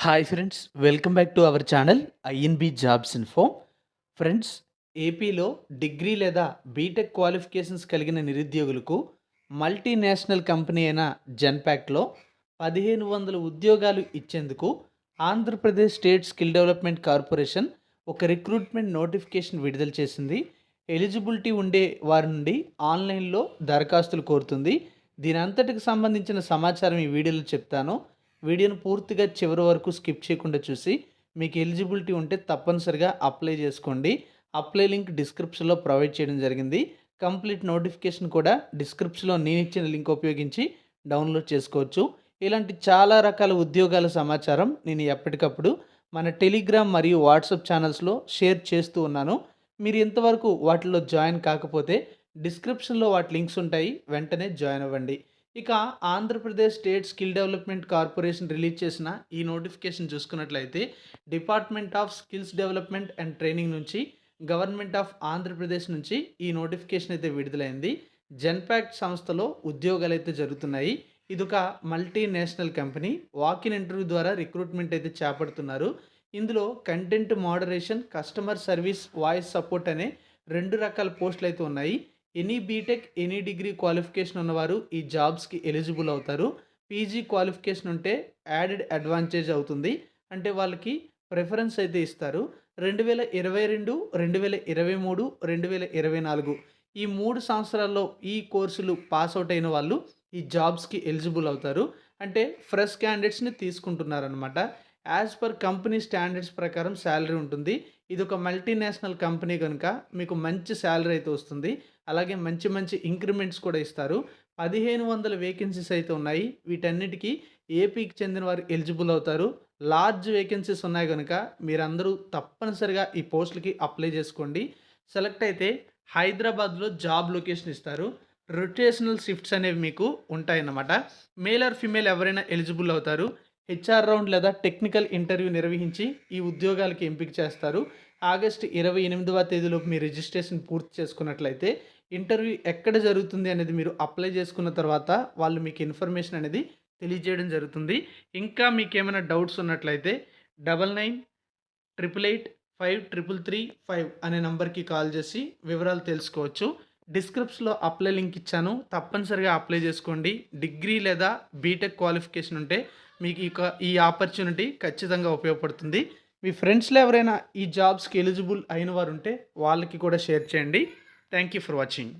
Hi friends, welcome back to our channel INB jobs info. Friends, ఏపీలో degree లేదా BTech qualifications కలిగిన నిరుద్యోగులకు multinational company అయిన జెన్పాక్ట్లో 1500 ఉద్యోగాలు ఇచ్చేందుకు Andhra Pradesh state skill development corporation ఒక రిక్రూట్మెంట్ నోటిఫికేషన్ విడుదల చేసింది. ఎలిజిబిలిటీ ఉండే వారి నుండి ఆన్లైన్లో దరఖాస్తులు కోరుతుంది. దీని అంతటికి సంబంధించిన సమాచారం ఈ వీడియోలో చెప్తాను. వీడియోను పూర్తిగా చివరి వరకు స్కిప్ చేయకుండా చూసి మీకు ఎలిజిబిలిటీ ఉంటే తప్పనిసరిగా అప్లై చేసుకోండి. అప్లై లింక్ డిస్క్రిప్షన్లో ప్రొవైడ్ చేయడం జరిగింది. కంప్లీట్ నోటిఫికేషన్ కూడా డిస్క్రిప్షన్లో నేను ఇచ్చిన లింక్ ఉపయోగించి డౌన్లోడ్ చేసుకోవచ్చు. ఇలాంటి చాలా రకాల ఉద్యోగాల సమాచారం నేను ఎప్పటికప్పుడు మన టెలిగ్రామ్ మరియు వాట్సాప్ ఛానల్స్లో షేర్ చేస్తూ ఉన్నాను. మీరు ఇంతవరకు వాటిలో జాయిన్ కాకపోతే డిస్క్రిప్షన్లో వాటి లింక్స్ ఉంటాయి, వెంటనే జాయిన్ అవ్వండి. ఇక Andhra Pradesh state skill development corporation release చేసిన ఈ నోటిఫికేషన్ చూసుకున్నట్లయితే department of skills development and training నుంచి గవర్నమెంట్ ఆఫ్ ఆంధ్రప్రదేశ్ నుంచి ఈ నోటిఫికేషన్ అయితే విడుదలైంది. జెన్పాక్ట్ సంస్థలో ఉద్యోగాలు అయితే జరుగుతున్నాయి. ఇది ఒక మల్టీనేషనల్ కంపెనీ. వాకిన్ ఇంటర్వ్యూ ద్వారా రిక్రూట్మెంట్ అయితే చేపడుతున్నారు. ఇందులో content moderation, customer service, voice support అనే 2 రకాల పోస్టులు అయితే ఉన్నాయి. Any BTech, any degree qualification ఉన్నవారు ఈ జాబ్స్కి ఎలిజిబుల్ అవుతారు. పీజీ క్వాలిఫికేషన్ ఉంటే యాడెడ్ అడ్వాంటేజ్ అవుతుంది, అంటే వాళ్ళకి ప్రిఫరెన్స్ అయితే ఇస్తారు. 2022, 2023, 2024 ఈ 3 సంవత్సరాల్లో ఈ కోర్సులు పాస్ అవుట్ అయిన వాళ్ళు ఈ జాబ్స్కి ఎలిజిబుల్ అవుతారు. అంటే ఫ్రెష్ క్యాండిడేట్స్ని తీసుకుంటున్నారనమాట. యాజ్ పర్ కంపెనీ స్టాండర్డ్స్ ప్రకారం శాలరీ ఉంటుంది. ఇది ఒక మల్టీనేషనల్ కంపెనీ కనుక మీకు మంచి శాలరీ అయితే వస్తుంది. అలాగే మంచి మంచి ఇంక్రిమెంట్స్ కూడా ఇస్తారు. 1500 వేకెన్సీస్ అయితే ఉన్నాయి. వీటన్నిటికీ ఏపీకి చెందిన వారు ఎలిజిబుల్ అవుతారు. లార్జ్ వేకెన్సీస్ ఉన్నాయి కనుక మీరందరూ తప్పనిసరిగా ఈ పోస్టులకి అప్లై చేసుకోండి. సెలెక్ట్ అయితే హైదరాబాద్లో జాబ్ లొకేషన్ ఇస్తారు. రొటేషనల్ షిఫ్ట్స్ అనేవి మీకు ఉంటాయన్నమాట. మేల్ ఆర్ ఫీమేల్ ఎవరైనా ఎలిజిబుల్ అవుతారు. హెచ్ఆర్ రౌండ్ లేదా టెక్నికల్ ఇంటర్వ్యూ నిర్వహించి ఈ ఉద్యోగాలకి ఎంపిక చేస్తారు. ఆగస్టు 28వ తేదీలోపు మీ రిజిస్ట్రేషన్ పూర్తి చేసుకున్నట్లయితే ఇంటర్వ్యూ ఎక్కడ జరుగుతుంది అనేది మీరు అప్లై చేసుకున్న తర్వాత వాళ్ళు మీకు ఇన్ఫర్మేషన్ అనేది తెలియజేయడం జరుగుతుంది. ఇంకా మీకు ఏమైనా డౌట్స్ ఉన్నట్లయితే 9988853335 అనే నంబర్కి కాల్ చేసి వివరాలు తెలుసుకోవచ్చు. డిస్క్రిప్షన్లో అప్లై లింక్ ఇచ్చాను, తప్పనిసరిగా అప్లై చేసుకోండి. డిగ్రీ లేదా బీటెక్ క్వాలిఫికేషన్ ఉంటే మీకు ఈ ఆపర్చునిటీ ఖచ్చితంగా ఉపయోగపడుతుంది. మీ ఫ్రెండ్స్లో ఎవరైనా ఈ జాబ్స్కి ఎలిజిబుల్ అయిన వారు ఉంటే వాళ్ళకి కూడా షేర్ చేయండి. Thank you for watching.